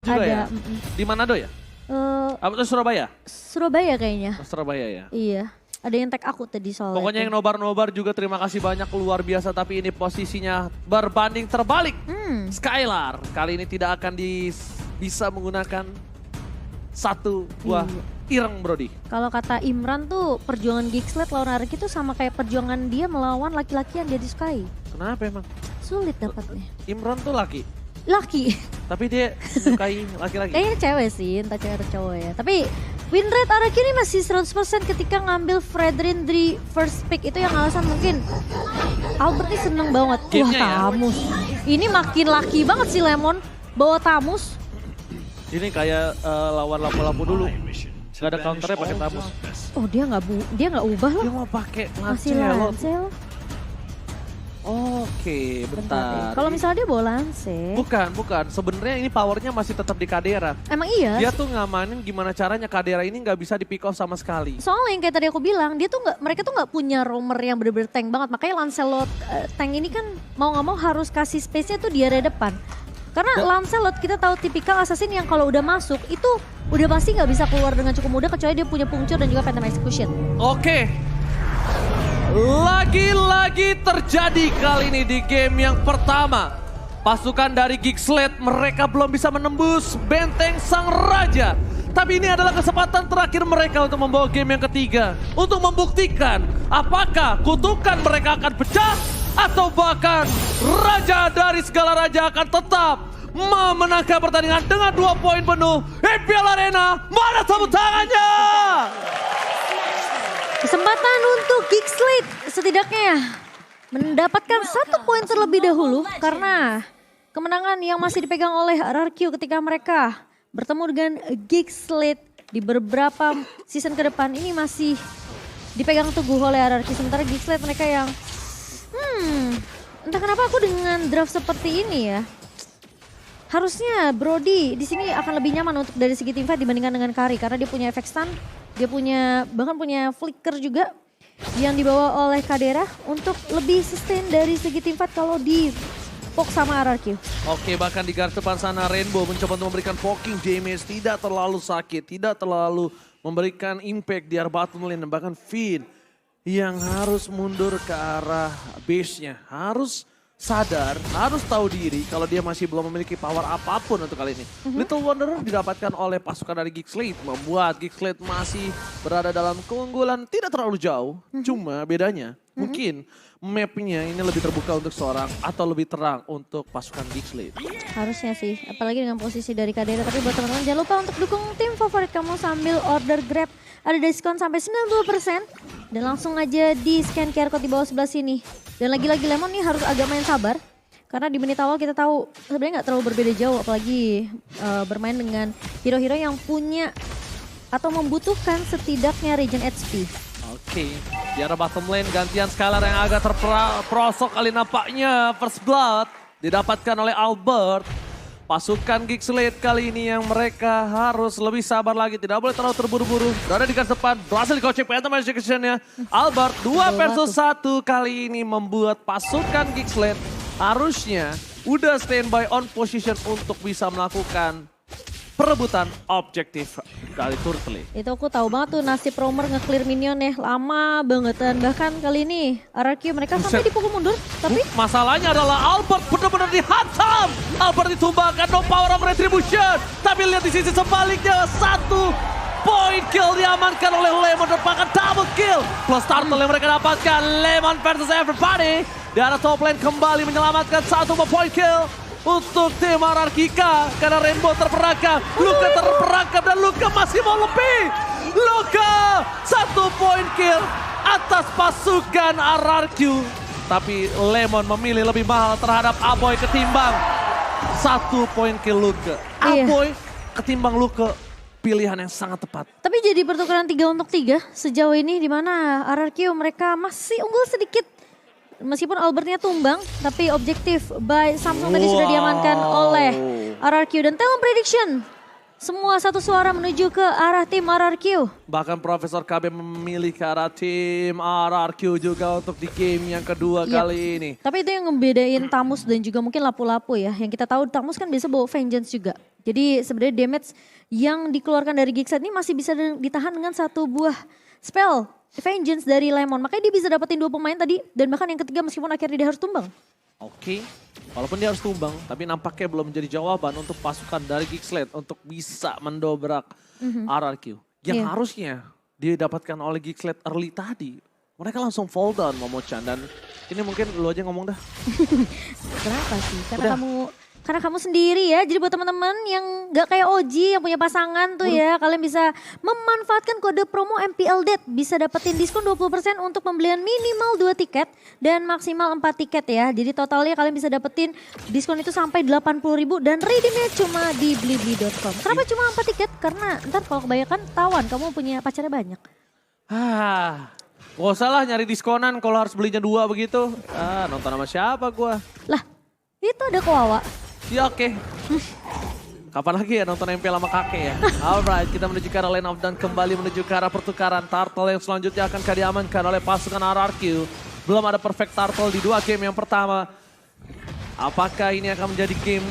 juga ada. ya? Di Manado ya? Apa itu Surabaya? Surabaya kayaknya. Oh, Surabaya ya? Iya, ada yang tag aku tadi soalnya. Pokoknya yang nobar-nobar juga terima kasih banyak, luar biasa. Tapi ini posisinya berbanding terbalik. Skylar kali ini tidak akan bisa menggunakan satu buah ireng Brody. Kalau kata Imran tuh perjuangan Geekslet lawan Arki itu sama kayak perjuangan dia melawan laki-laki yang dia disukai. Kenapa emang? Sulit dapatnya. Imran tuh laki, Laki. tapi dia menyukai laki-laki. Kayaknya cewek sih, entah cewek atau cowok ya. Tapi win rate Araki ini masih 100% ketika ngambil Fredrin di first pick. Itu yang alasan mungkin Albert ini seneng banget. Wah Gamenya ya? Tamus. Ini makin laki banget sih Lemon. Bawa Tamus. Ini kayak lawan lapu-lapu dulu. Gak ada counternya pakai Tamus. Oh dia nggak ubah loh. Dia mau pakai Masih Lancelot. Lancel. Oke, bentar. Kalau misalnya dia bawa Lance. Bukan. Sebenarnya ini powernya masih tetap di Kadera. Emang iya. Dia tuh ngamanin gimana caranya Kadera ini nggak bisa di pick off sama sekali. Soalnya yang kayak tadi aku bilang, mereka tuh nggak punya roamer yang bener-bener tank banget. Makanya Lancelot tank ini kan mau nggak mau harus kasih space-nya tuh di area depan. Karena Lancelot kita tahu tipikal assassin yang kalau udah masuk itu udah pasti nggak bisa keluar dengan cukup mudah kecuali dia punya puncture dan juga Phantom Execution. Oke. Lagi-lagi terjadi kali ini di game yang pertama. Pasukan dari Geekslet mereka belum bisa menembus benteng Sang Raja. Tapi ini adalah kesempatan terakhir mereka untuk membawa game yang ketiga. Untuk membuktikan apakah kutukan mereka akan pecah atau bahkan Raja dari segala raja akan tetap memenangkan pertandingan dengan 2 poin penuh. Imperial Arena, mana tepuk tangannya? Kesempatan untuk Geekslet setidaknya mendapatkan 1 poin terlebih dahulu karena kemenangan yang masih dipegang oleh RRQ ketika mereka bertemu dengan Geekslet di beberapa season ke depan ini masih dipegang teguh oleh RRQ. Sementara Geekslet mereka yang entah kenapa aku dengan draft seperti ini ya. Harusnya Brody di sini akan lebih nyaman untuk dari segi teamfight dibandingkan dengan Kari karena dia punya efek stun, dia bahkan punya flicker juga yang dibawa oleh Kadera untuk lebih sustain dari segi teamfight kalau di poke sama RRQ. Oke, bahkan di garis depan sana Rainbow mencoba untuk memberikan poking damage, tidak terlalu sakit, tidak terlalu memberikan impact di arah bottom lane, dan bahkan Finn yang harus mundur ke arah base-nya, harus sadar, harus tahu diri kalau dia masih belum memiliki power apapun untuk kali ini. Little Wanderer didapatkan oleh pasukan dari Geekslet, membuat Geekslet masih berada dalam keunggulan tidak terlalu jauh. Cuma bedanya mungkin mapnya ini lebih terbuka untuk seorang atau lebih terang untuk pasukan Geekslet. Harusnya sih, apalagi dengan posisi dari Kadera. Tapi buat teman-teman jangan lupa untuk dukung tim favorit kamu sambil order Grab. Ada diskon sampai 90%. Dan langsung aja di scan QR code di bawah sebelah sini. Dan lagi-lagi Lemon nih harus agak main sabar. Karena di menit awal kita tahu sebenarnya nggak terlalu berbeda jauh. Apalagi bermain dengan hero-hero yang punya atau membutuhkan setidaknya regen HP. Oke, di arah bottom lane gantian Skylar yang agak terperosok kali nampaknya. First blood didapatkan oleh Albert. Pasukan Geekslet kali ini yang mereka harus lebih sabar lagi. Tidak boleh terlalu terburu-buru. Berada di garis depan, berhasil dikocek Phantom Execution-nya. Albert 2 versus 1 kali ini membuat pasukan Geekslet harusnya udah standby on position untuk bisa melakukan perebutan objektif dari Turtle. Itu aku tahu banget tuh nasib roamer nge-clear minion ya. Lama banget. Dan bahkan kali ini RRQ mereka sampai dipukul mundur. Tapi masalahnya adalah Albert benar-benar dihantam. Albert ditumbangkan, no power of retribution. Tapi lihat di sisi sebaliknya, 1 point kill diamankan oleh Lemon dan bahkan double kill. Plus turtle yang mereka dapatkan, Lemon versus everybody. Di arah top lane kembali menyelamatkan 1 point kill untuk tim Ararkika karena Rainbow terperangkap, Luka terperangkap dan Luka masih mau lebih. Luka 1 point kill atas pasukan RRQ. Tapi Lemon memilih lebih mahal terhadap Aboy ketimbang 1 point kill Luka. Aboy ketimbang Luka, pilihan yang sangat tepat. Tapi jadi pertukaran 3 untuk 3 sejauh ini di mana RRQ mereka masih unggul sedikit. Meskipun Albertnya tumbang, tapi objektif by Samsung tadi sudah diamankan oleh RRQ. Dan Talent Prediction, semua satu suara menuju ke arah tim RRQ. Bahkan Profesor KB memilih ke arah tim RRQ juga untuk di game yang kedua kali ini. Tapi itu yang ngebedain Tamus dan juga mungkin Lapu-Lapu ya. Yang kita tahu Tamus kan biasa bawa Vengeance juga. Jadi sebenarnya damage yang dikeluarkan dari Gigset ini masih bisa ditahan dengan satu buah spell Vengeance dari Lemon. Makanya dia bisa dapetin 2 pemain tadi dan bahkan yang ketiga meskipun akhirnya dia harus tumbang. Oke, walaupun dia harus tumbang, tapi nampaknya belum menjadi jawaban untuk pasukan dari Geeksled untuk bisa mendobrak RRQ. Yang harusnya didapatkan oleh Geeksled early tadi. Mereka langsung fall down Momo-chan dan ini mungkin lu aja ngomong dah. Kenapa sih? Karena kamu sendiri ya. Jadi buat teman-teman yang gak kayak Oji yang punya pasangan tuh ya, kalian bisa memanfaatkan kode promo MPL Dead. Bisa dapetin diskon 20% untuk pembelian minimal 2 tiket dan maksimal 4 tiket ya. Jadi totalnya kalian bisa dapetin diskon itu sampai 80.000 dan redeemnya cuma di blibli.com. Kenapa cuma 4 tiket? Karena ntar kalau kebanyakan tawan kamu punya pacarnya banyak. Gak usah lah nyari diskonan kalau harus belinya 2 begitu. Nonton sama siapa gua? Lah, itu ada Kowawa. Ya oke. Kapan lagi ya nonton MPL sama kakek ya? Alright, kita menuju ke arah lane up dan kembali menuju ke arah pertukaran. Turtle yang selanjutnya akan diamankan oleh pasukan RRQ. Belum ada perfect Turtle di 2 game yang pertama. Apakah ini akan menjadi game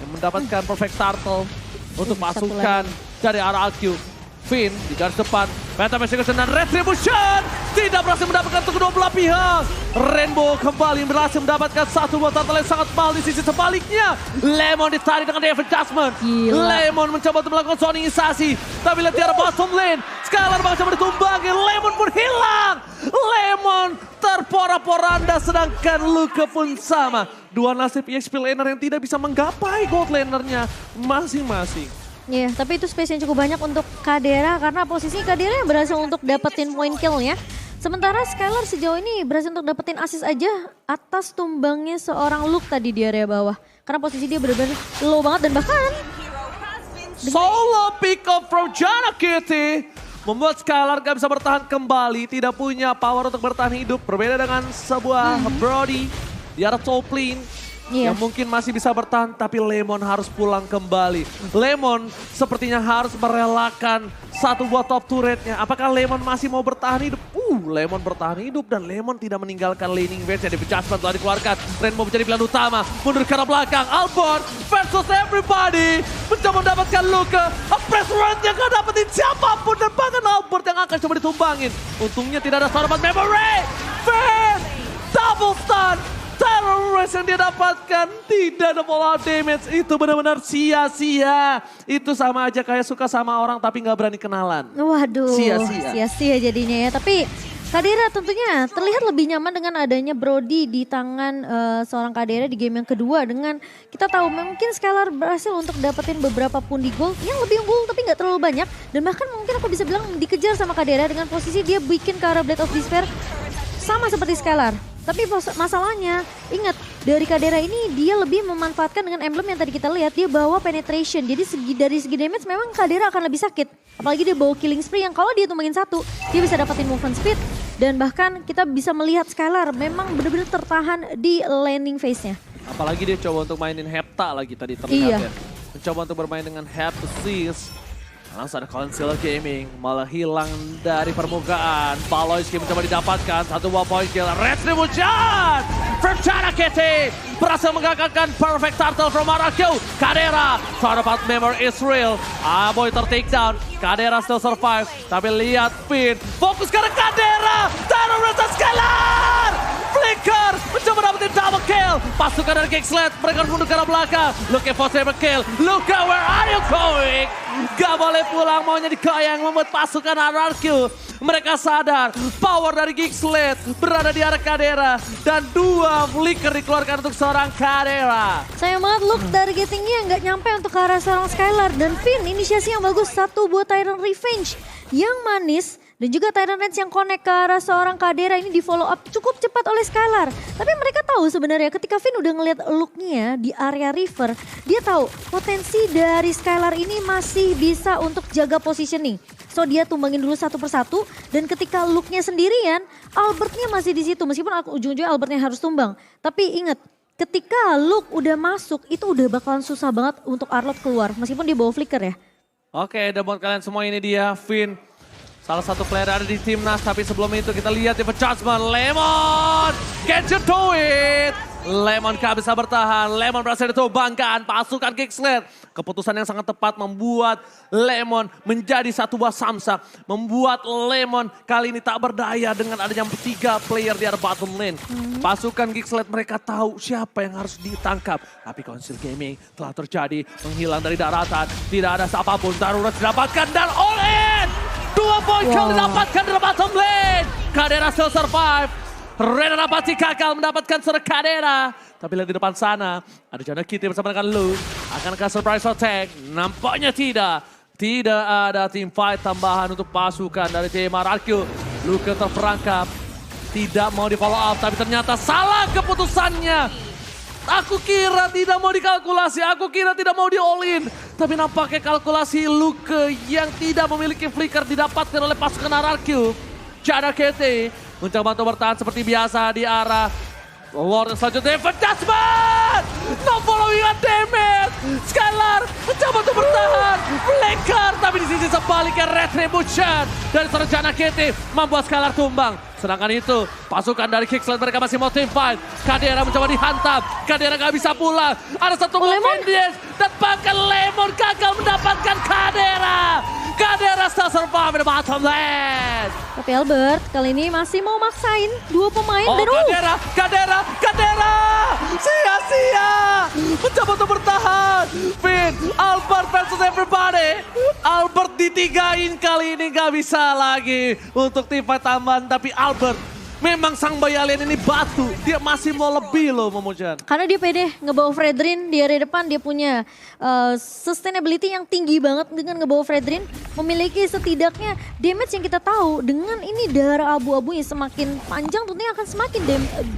yang mendapatkan perfect Turtle untuk pasukan dari RRQ? Finn di garis depan, Phantom Execution dan Retribution tidak berhasil mendapatkan untuk kedua belah pihak. Rainbow kembali berhasil mendapatkan satu buah turtle yang sangat mahal di sisi sebaliknya. Lemon ditarik dengan Devil Adjustment. Lemon mencoba untuk melakukan zoningisasi, tapi lihat di arah bottom lane. Skylar mencoba ditumbangi, Lemon pun hilang. Lemon terpora-poranda sedangkan Luka pun sama. Dua nasib EXP laner yang tidak bisa menggapai gold lanernya masing-masing. Iya, tapi itu space yang cukup banyak untuk Kadera karena posisinya Kadera yang berhasil untuk dapetin point kill-nya. Sementara Skylar sejauh ini berhasil untuk dapetin assist aja atas tumbangnya seorang Luke tadi di area bawah. Karena posisi dia benar-benar low banget dan bahkan solo pick up from Janna Kitty membuat Skylar gak bisa bertahan kembali, tidak punya power untuk bertahan hidup. Berbeda dengan sebuah Brody di arah top lane. Yang mungkin masih bisa bertahan, tapi Lemon harus pulang kembali. Lemon sepertinya harus merelakan satu buah top turretnya. Apakah Lemon masih mau bertahan hidup? Lemon bertahan hidup dan Lemon tidak meninggalkan laning phase yang adjustment telah dikeluarkan. Rainbow menjadi pilihan utama, mundur ke arah belakang. Albert versus everybody. Mencoba mendapatkan Luka. Press run yang gak dapetin siapapun dan bahkan Albert yang akan coba ditumbangin. Untungnya tidak ada sorban memory. Finn, double stun. Terrorist yang dia dapatkan tidak ada fallout damage, itu benar-benar sia-sia. Itu sama aja kayak suka sama orang tapi nggak berani kenalan. Waduh, sia-sia jadinya ya. Tapi Kadera tentunya terlihat lebih nyaman dengan adanya Brody di tangan seorang Kadera di game yang kedua. Dengan kita tahu mungkin Skylar berhasil untuk dapetin beberapa pundi gold yang lebih unggul tapi nggak terlalu banyak. Dan bahkan mungkin aku bisa bilang dikejar sama Kadera dengan posisi dia bikin ke arah Blade of Despair sama seperti Skylar. Tapi masalahnya, ingat dari Kadera ini dia lebih memanfaatkan dengan emblem yang tadi kita lihat. Dia bawa penetration, jadi dari segi damage memang Kadera akan lebih sakit. Apalagi dia bawa killing spree yang kalau dia tumbangin satu, dia bisa dapetin movement speed. Dan bahkan kita bisa melihat Skylar memang benar-benar tertahan di landing phase-nya. Apalagi dia coba untuk mainin Hepta lagi tadi terlihat ya. Mencoba untuk bermain dengan Heptasis. Langsung ada Concealer Gaming, malah hilang dari permukaan. Paloyski mencoba didapatkan, satu buah point kill. Retribution from Janna Kitty. Berhasil menggagalkan perfect turtle from RRQ. Kadera, Thunderbolt Memory is real. Aboy ter-take down, Kadera still survive. Tapi lihat Finn, fokus ke arah Kadera. Terrorist Skylar. Flicker, mencoba dapetin double kill. Pasukan dari Geeksled, mereka mundur ke arah belakang. Looking for triple kill. Luka, where are you going? Gak boleh pulang, maunya dikayang membuat pasukan RRQ. Mereka sadar power dari Geeksled berada di arah Kadera. Dan 2 flicker dikeluarkan untuk seorang Kadera. Sayang banget look targetingnya nggak nyampe untuk ke arah seorang Skylar. Dan Finn inisiasi yang bagus, satu buat Tyrant Revenge yang manis. Dan juga Tyrant Rage yang connect ke arah seorang Kadera ini di follow up cukup cepat oleh Skylar. Tapi mereka tahu sebenarnya ketika Finn udah ngeliat looknya di area river, dia tahu potensi dari Skylar ini masih bisa untuk jaga positioning. So dia tumbangin dulu satu persatu dan ketika looknya sendirian, Albertnya masih di situ. Meskipun ujung-ujungnya Albertnya harus tumbang. Tapi ingat, ketika look udah masuk itu udah bakalan susah banget untuk Arlott keluar. Meskipun dia bawa flicker ya. Oke, dan buat kalian semua ini dia Finn. Salah satu player ada di timnas, tapi sebelum itu kita lihat di Judgment. Lemon, get you to it. Lemon gak bisa bertahan. Lemon berhasil ditumbangkan pasukan Geeksled. Keputusan yang sangat tepat membuat Lemon menjadi satu buah samsak. Membuat Lemon kali ini tak berdaya dengan adanya 3 player di area bottom lane. Pasukan Geeksled mereka tahu siapa yang harus ditangkap. Tapi Council Gaming telah terjadi menghilang dari daratan. Tidak ada siapapun. Darurat didapatkan dan all in. 2 poin kill didapatkan dari bottom lane. Kadera still survive. Rena Rapati gagal mendapatkan seorang Kadera. Tapi lihat di depan sana, ada Jana Kitty bersama dengan Lu. Akankah surprise attack? Nampaknya tidak. Tidak ada team fight tambahan untuk pasukan dari tim RRQ. Luka terperangkap. Tidak mau di follow up, tapi ternyata salah keputusannya. Aku kira tidak mau dikalkulasi, aku kira tidak mau di all in. Tapi nampaknya kalkulasi Luka yang tidak memiliki flicker didapatkan oleh pasukan RRQ. Jana Kitty mencoba untuk bertahan seperti biasa di arah Lord selanjutnya. Fantasman! No following on damage! Skylar mencoba untuk bertahan. Flicker, tapi di sisi sebaliknya Retribution dari seorang Jana Kitty membuat Skylar tumbang. Sedangkan itu pasukan dari Geeksled mereka masih mau team fight. Kadera mencoba dihantam. Kadera gak bisa pulang. Ada satu Mendes dan bahkan Lemon gagal mendapatkan Kadera. Kadera still survive di bottom lane. Tapi Albert kali ini masih mau maksain 2 pemain dan Kadera! Sia-sia! Mencoba untuk bertahan. Finn, Albert versus everybody. Albert ditigain kali ini gak bisa lagi untuk tim fight tambahan. Tapi Albert memang sang bayi alien ini batu. Dia masih mau lebih loh Momojan. karena dia pede ngebawa Fredrin di area depan, dia punya sustainability yang tinggi banget dengan ngebawa Fredrin. Memiliki setidaknya damage yang kita tahu dengan ini darah abu-abunya semakin panjang tentunya akan semakin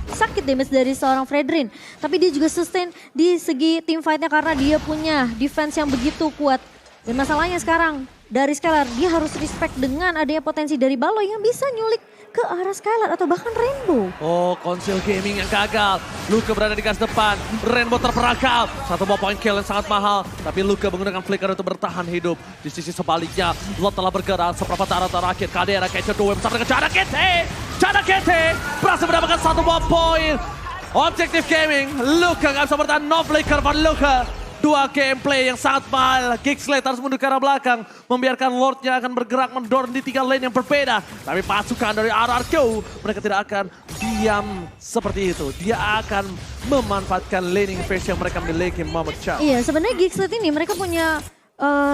sakit damage dari seorang Fredrin. Tapi dia juga sustain di segi team fightnya karena dia punya defense yang begitu kuat. Dan masalahnya sekarang dari Skylar dia harus respect dengan adanya potensi dari Baloy yang bisa nyulik ke arah Skylar atau bahkan Rainbow. Oh, Council Gaming yang gagal. Luka berada di garis depan. Rainbow terperangkap. Satu buah point kill yang sangat mahal. Tapi Luka menggunakan flicker untuk bertahan hidup. Di sisi sebaliknya, Lot telah bergerak seperempat arah terakhir. Kadera capture 2 bersama dengan Jana Kitty. Jana Kitty berhasil mendapatkan satu buah poin. Objective Gaming. Luka gak bisa bertahan. No flicker for Luka. 2 gameplay yang sangat mahal. Geeksled harus mundur ke arah belakang. Membiarkan Lordnya akan bergerak mendorong di 3 lane yang berbeda. Tapi pasukan dari RRQ, mereka tidak akan diam seperti itu. Dia akan memanfaatkan laning phase yang mereka miliki Mohamed Chow. Iya, sebenarnya Geeksled ini mereka punya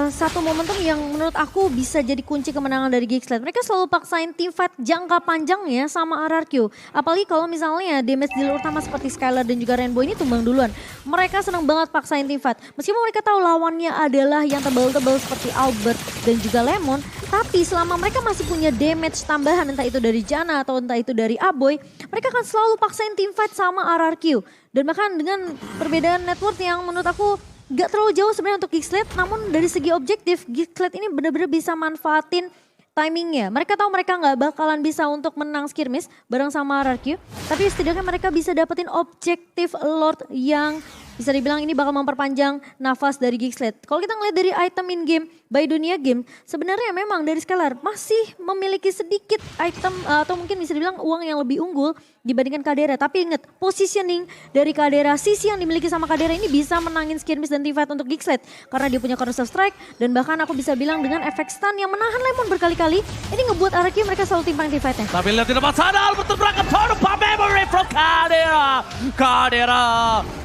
satu momentum yang menurut aku bisa jadi kunci kemenangan dari Geeksled. Mereka selalu paksain team fight jangka panjang ya sama RRQ. Apalagi kalau misalnya damage dealer utama seperti Skylar dan juga Rainbow ini tumbang duluan. Mereka senang banget paksain team fight. Meskipun mereka tahu lawannya adalah yang tebal-tebal seperti Albert dan juga Lemon. Tapi selama mereka masih punya damage tambahan entah itu dari Jana atau entah itu dari Aboy. Mereka akan selalu paksain team fight sama RRQ. Dan bahkan dengan perbedaan network yang menurut aku gak terlalu jauh sebenarnya untuk Geeksled, namun dari segi objektif Geeksled ini benar-benar bisa manfaatin timingnya. Mereka tahu mereka gak bakalan bisa untuk menang skirmish bareng sama RRQ, tapi setidaknya mereka bisa dapetin objektif Lord yang bisa dibilang ini bakal memperpanjang nafas dari Geeksled. Kalau kita ngeliat dari item in game, by dunia game, sebenarnya memang dari Skylar masih memiliki sedikit item atau mungkin bisa dibilang uang yang lebih unggul dibandingkan Kadera. Tapi ingat, positioning dari Kadera, sisi yang dimiliki sama Kadera ini bisa menangin skirmish dan team fight untuk Geeksled. Karena dia punya counter strike dan bahkan aku bisa bilang dengan efek stun yang menahan Lemon berkali-kali, ini ngebuat RRQ mereka selalu timpang team fightnya. Tapi lihat di depan sana, Albert berangkat tanpa memory from Kadera.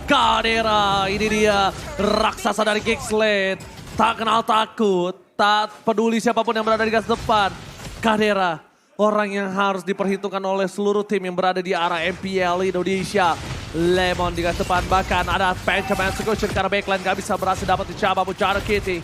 Kadera, ini dia raksasa dari Geeksled. Tak kenal takut, tak peduli siapapun yang berada di garis depan. Kadera, orang yang harus diperhitungkan oleh seluruh tim yang berada di arah MPL Indonesia. Lemon di garis depan, bahkan ada Phantom Execution karena backline gak bisa berhasil dapat dicapai. Jana Kitty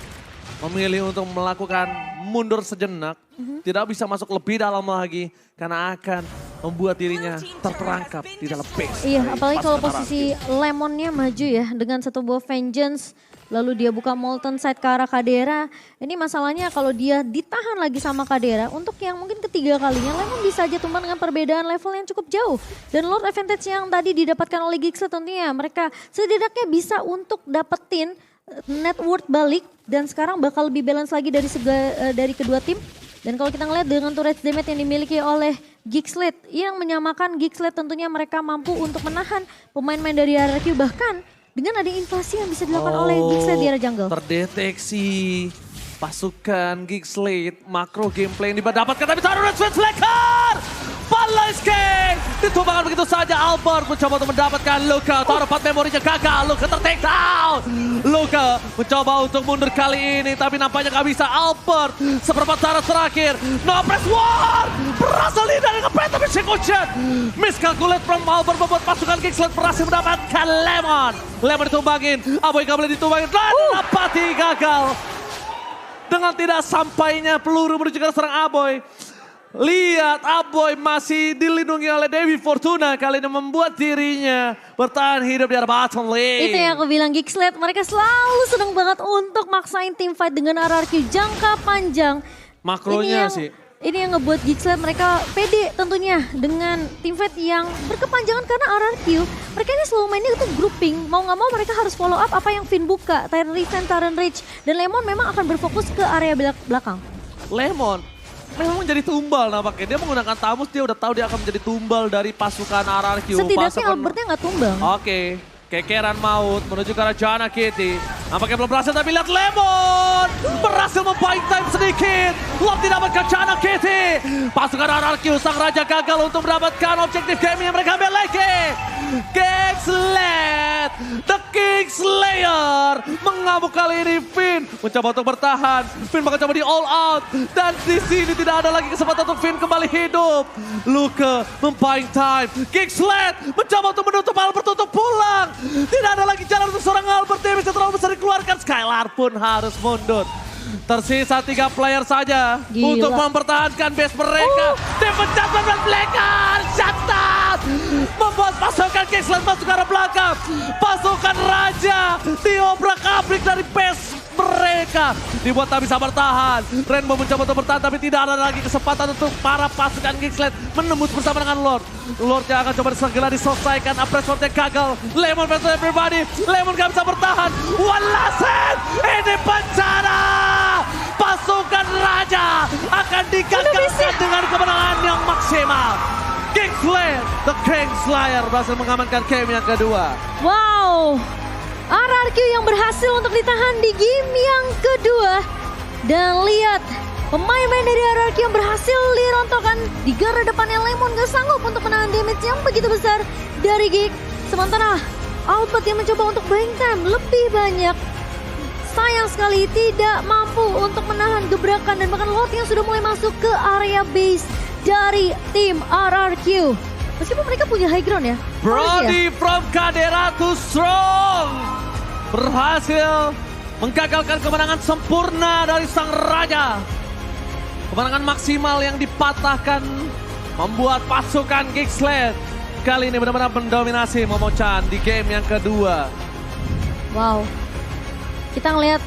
memilih untuk melakukan mundur sejenak. Tidak bisa masuk lebih dalam lagi karena akan membuat dirinya terperangkap di dalam base. Iya, apalagi kalau posisi Lemonnya maju ya dengan satu buah Vengeance. Lalu dia buka Molten Side ke arah Kadera. Ini masalahnya kalau dia ditahan lagi sama Kadera. Untuk yang mungkin ketiga kalinya Lemon bisa aja tumbang dengan perbedaan level yang cukup jauh. Dan Lord Advantage yang tadi didapatkan oleh Geeksled tentunya mereka setidaknya bisa untuk dapetin net worth balik. Dan sekarang bakal lebih balance lagi dari kedua tim. Dan kalau kita ngeliat dengan turret damage yang dimiliki oleh Gixlet yang menyamakan Gixlet tentunya mereka mampu untuk menahan pemain-pemain dari RRQ bahkan dengan ada invasi yang bisa dilakukan oleh Gixlet di area jungle. Terdeteksi pasukan Gixlet, makro gameplay yang didapatkan tapi taruh Red Sweat Flicker! Balai King! Ditumbangkan begitu saja Albert mencoba untuk mendapatkan Luka. Taruh 4 memorinya gagal, Luka ter-take down! Luka mencoba untuk mundur kali ini tapi nampaknya gak bisa. Albert seperempat taras terakhir. No press war! Berhasil dari nge-pet tapi execution! Miscalculate from Albert membuat pasukan Gixlet berhasil mendapatkan Lemon. Lemon ditumbangin, Aboy gak boleh ditumbangin. Dan Napati gagal. Dengan tidak sampainya peluru menuju ke serang Aboy. Lihat Aboy masih dilindungi oleh Dewi Fortuna. Kali ini membuat dirinya bertahan hidup di area bottom lane. Itu yang aku bilang Gixlet, mereka selalu seneng banget untuk maksain team fight dengan RRQ jangka panjang. Makronya sih. Ini yang ngebuat Gixlet mereka pede tentunya dengan team fight yang berkepanjangan karena RRQ. Mereka ini selalu mainnya itu grouping, mau nggak mau mereka harus follow up apa yang Finn buka. Tyrant Riven, Tyrant Rage, dan Lemon memang akan berfokus ke area belakang. Lemon memang menjadi tumbal nampaknya. Dia menggunakan Tamus, dia udah tahu dia akan menjadi tumbal dari pasukan RRQ. Setidaknya Albertnya nggak tumbal. Oke, kekeran maut menuju ke arah Jana Kitty. Nampaknya belum berhasil tapi lihat Lemon berhasil membuying time sedikit. Lob didapatkan Jana Kitty. Pasukan RRQ sang raja gagal untuk mendapatkan objektif game yang mereka miliki. Gixlet, the King Slayer, mengamuk kali ini. Finn mencoba untuk bertahan. Finn bakal coba di all out dan di sini tidak ada lagi kesempatan untuk Finn kembali hidup. Luka membuying time. Gixlet mencoba untuk menutup Albert untuk pulang. Tidak ada lagi jalan untuk seorang Albert. Dia bisa terlalu besar dikeluarkan. Skylar pun harus mundur. Tersisa 3 player saja. Gila. Untuk mempertahankan base mereka. Dipecat dan Blacker. Shutdown. Membuat pasukan Gixlet masuk ke arah belakang. Pasukan Raja diobrak-abrik dari base mereka. Dibuat tak bisa bertahan. Rainbow mencoba untuk bertahan tapi tidak ada lagi kesempatan untuk para pasukan Gixlet menembus bersama dengan Lord. Lord yang akan coba segera diselesaikan. Apres Lord yang gagal. Lemon versus everybody. Lemon gak bisa bertahan. One last hit. Ini bencana. Pasukan Raja akan digagalkan dengan kemenangan yang maksimal. Gixlet, the King Slayer berhasil mengamankan game yang kedua. Wow, RRQ yang berhasil untuk ditahan di game yang kedua. Dan lihat, pemain-pemain dari RRQ yang berhasil dirontokkan di garda depannya. Lemon gak sanggup untuk menahan damage yang begitu besar dari Gig. Sementara Albert yang mencoba untuk buying time lebih banyak. Sayang sekali tidak mampu untuk menahan gebrakan dan bahkan Lord yang sudah mulai masuk ke area base dari tim RRQ. Meskipun mereka punya high ground ya. Brody from Kadera to Strong berhasil menggagalkan kemenangan sempurna dari sang raja. Kemenangan maksimal yang dipatahkan membuat pasukan Gixlet kali ini benar-benar mendominasi Momo-chan di game yang kedua. Wow. Kita ngelihat